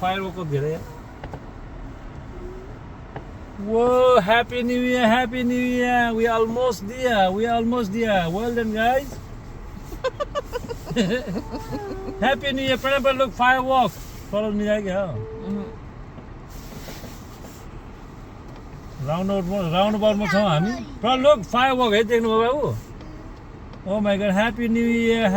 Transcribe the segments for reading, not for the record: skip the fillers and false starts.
firework up there. Whoa, happy new year, happy new year. We almost there. Well done, guys. Happy new year. Pineapple, look, firework. Follow me like yeah. Roundabout ma chhau हामी. But look, firework है देख्नु भयो बाबु. Oh my god, happy new year.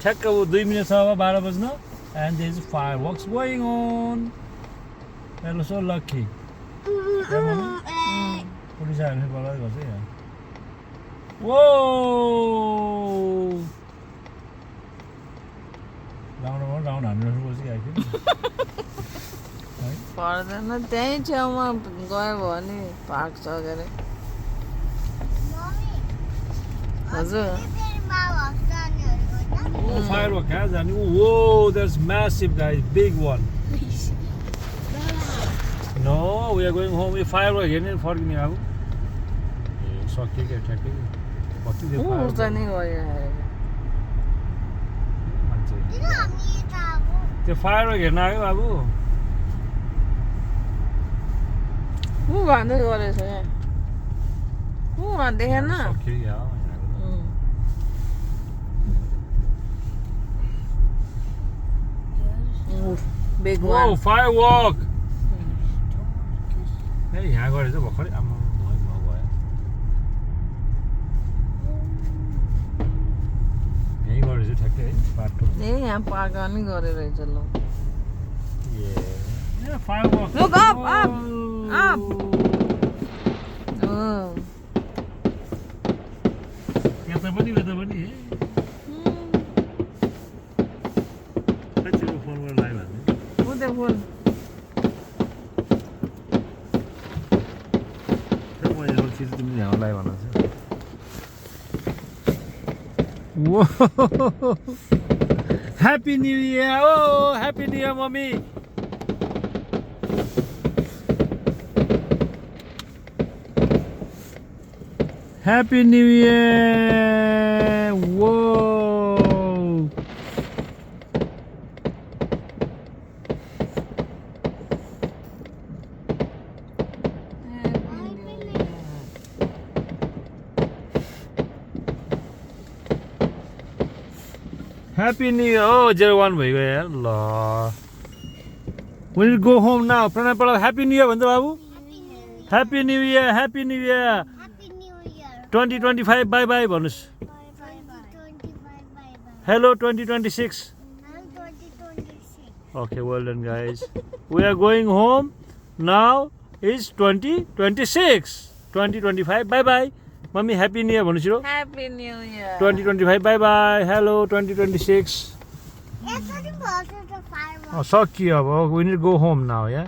ठ्याक्क 2 minute छ अब 12 बज्न and there is fireworks going on. Hello, so lucky. Police आयो भने बगाइ गर्छ यहाँ. Whoa! राउन्ड हान्नु बसिरहेको थियो. पर्दैन त्यही छेउमा गयो भने पार्क छ के अरे हजुर Oh, firework has and whoa, that's massive, guys, big one. No, we are going home with firework again for me now. So okay, get what is the firework? उर्जा नि गयो The firework हेर्न आयो बाबु. ऊ भन्दै गरेछ यहाँ ऊ देखेन Okay, yeah. Big Whoa, one. firework! Hey, यहाँ गरेछ भर्खरै आम्मा भयो यही गरेछ ठ्याक्कै है बाटो. ए यहाँ पार्क पनि गरिरहेछ ल Yeah, firework. Look up, up. यता पनि है. साँच्चीको फोनबाट लाइभ हाल्ने. उतै फोन मैले रोकिस तिमीले यहाँ लाइभ हाल्नु छ. Whoa! Happy New Year! Oh, Happy New Year, mommy! Happy New Year! Whoa! Happy New Year! Oh, 01 भइगयो यार ल. We need to go home now. Pranay, Happy New Year भन्छ बाबु. Happy New Year! 2025 bye bye भन्नुस्. Hello 2026. Okay, well done, guys. We are going home now. It's 2026. 2025 bye bye. Mommy, Happy New Year भन्नुस् row. Happy New Year 2025 bye bye. Hello 2026. Oh, सक्यो अब. We need to go home now, yeah.